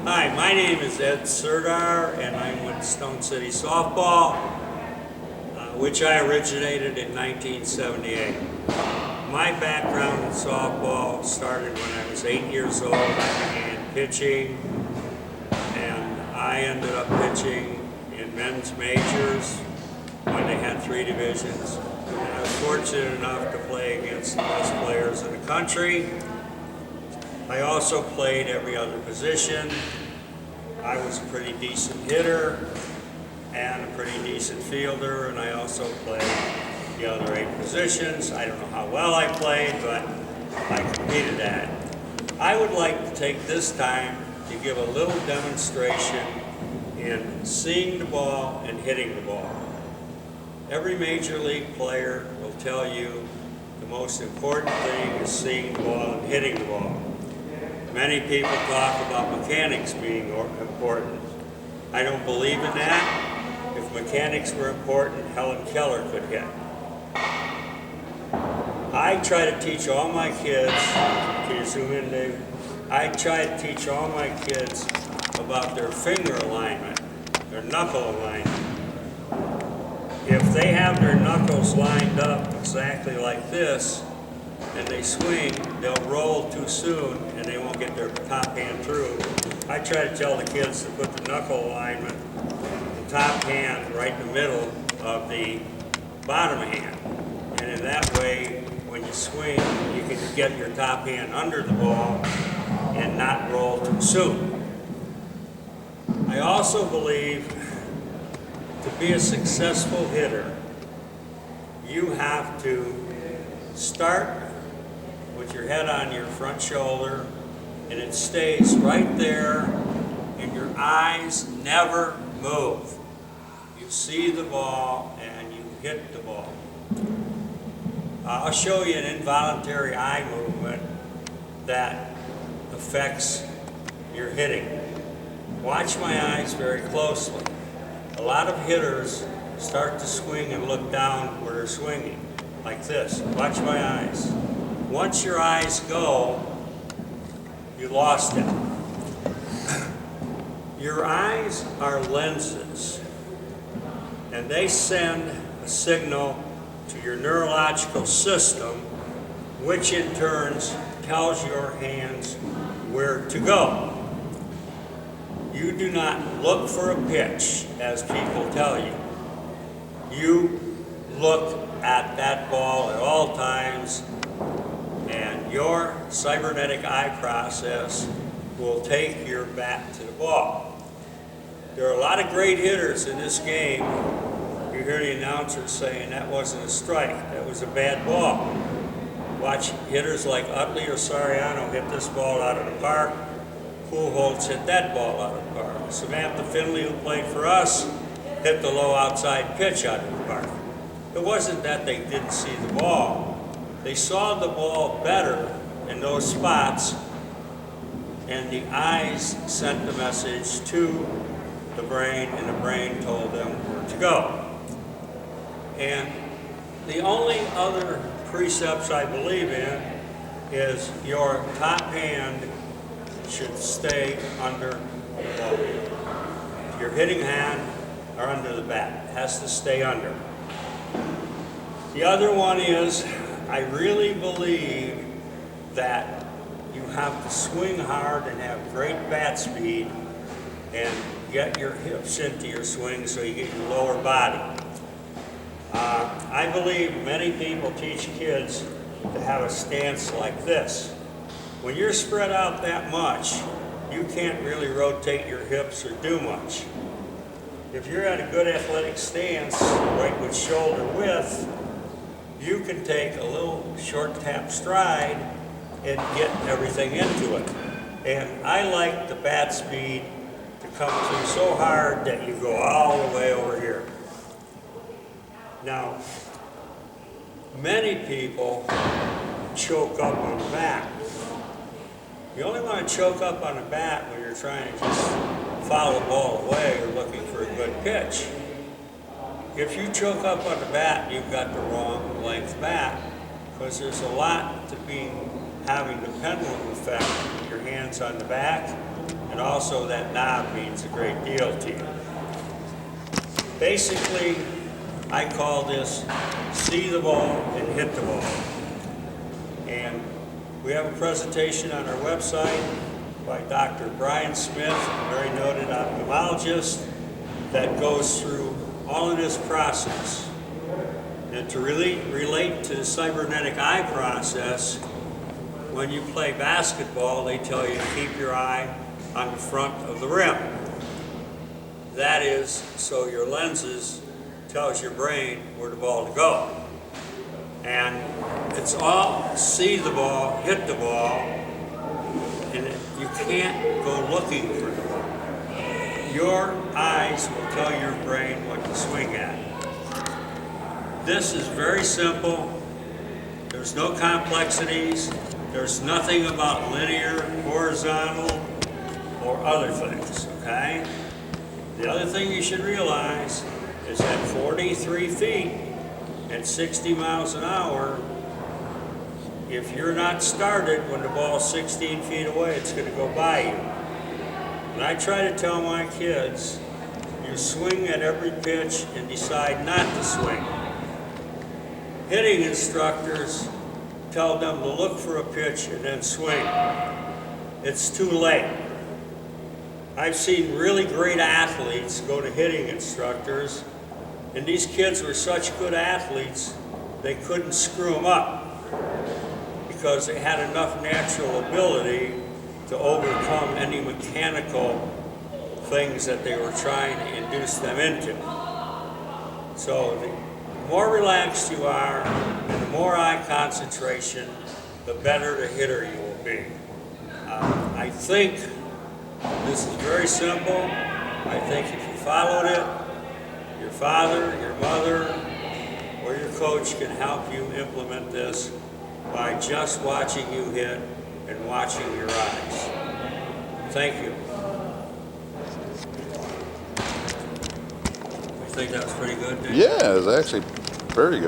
Hi, my name is Ed Serdar, and I'm with Stone City Softball, which I originated in 1978. My background in softball started when I was 8 years old. I began pitching, and I ended up pitching in men's majors when they had 3 divisions. And I was fortunate enough to play against the best players in the country. I also played every other position. I was a pretty decent hitter and a pretty decent fielder, and I also played the other 8 positions. I don't know how well I played, but I competed at it. I would like to take this time to give a little demonstration in seeing the ball and hitting the ball. Every major league player will tell you the most important thing is seeing the ball and hitting the ball. Many people talk about mechanics being important. I don't believe in that. If mechanics were important, Helen Keller could hit. I try to teach all my kids, can you zoom in, Dave? I try to teach all my kids about their finger alignment, their knuckle alignment. If they have their knuckles lined up exactly like this, and they swing, they'll roll too soon and they won't get their top hand through. I try to tell the kids to put the knuckle alignment, the top hand right in the middle of the bottom hand. And in that way, when you swing, you can get your top hand under the ball and not roll too soon. I also believe to be a successful hitter, you have to start with your head on your front shoulder, and it stays right there, and your eyes never move. You see the ball and you hit the ball. I'll show you an involuntary eye movement that affects your hitting. Watch my eyes very closely. A lot of hitters start to swing and look down where they're swinging, like this. Watch my eyes. Once your eyes go, you lost it. Your eyes are lenses, and they send a signal to your neurological system, which in turn tells your hands where to go. You do not look for a pitch, as people tell you. You look at that ball at all times, and your cybernetic eye process will take your bat to the ball. There are a lot of great hitters in this game. You hear the announcers saying that wasn't a strike, that was a bad ball. Watch hitters like Utley or Soriano hit this ball out of the park. Pujols hit that ball out of the park. Samantha Finley, who played for us, hit the low outside pitch out of the park. It wasn't that they didn't see the ball. They saw the ball better in those spots, and the eyes sent the message to the brain, and the brain told them where to go. And the only other precepts I believe in is your top hand should stay under the ball. Your hitting hand or under the bat. It has to stay under. The other one is, I really believe that you have to swing hard and have great bat speed and get your hips into your swing so you get your lower body. I believe many people teach kids to have a stance like this. When you're spread out that much, you can't really rotate your hips or do much. If you're at a good athletic stance, right with shoulder width, you can take a little short tap stride and get everything into it. And I like the bat speed to come through so hard that you go all the way over here. Now, many people choke up on the bat. You only want to choke up on the bat when you're trying to just foul the ball away or looking for a good pitch. If you choke up on the bat, you've got the wrong length bat, because there's a lot to having the pendulum effect, your hands on the back and and also that knob means a great deal to you. Basically, I call this see the ball and hit the ball. And we have a presentation on our website by Dr. Brian Smith, a very noted ophthalmologist, that goes through all of this process. And to really relate to the cybernetic eye process, when you play basketball, they tell you to keep your eye on the front of the rim. That is so your lenses tells your brain where the ball to go. And it's all see the ball, hit the ball, and you can't go looking for the ball. Your eyes will tell your brain what to swing at. This is very simple. There's no complexities. There's nothing about linear, horizontal, or other things, okay? The other thing you should realize is at 43 feet at 60 miles an hour, if you're not started when the ball's 16 feet away, it's going to go by you. And I try to tell my kids, you swing at every pitch and decide not to swing. Hitting instructors tell them to look for a pitch and then swing. It's too late. I've seen really great athletes go to hitting instructors, and these kids were such good athletes, they couldn't screw them up because they had enough natural ability to overcome any mechanical things that they were trying to induce them into. So the more relaxed you are, and the more eye concentration, the better the hitter you will be. I think this is very simple. I think if you followed it, your father, your mother, or your coach can help you implement this by just watching you hit and watching your eyes. Thank you. I think that was pretty good, didn't you? Yeah, it was actually very good.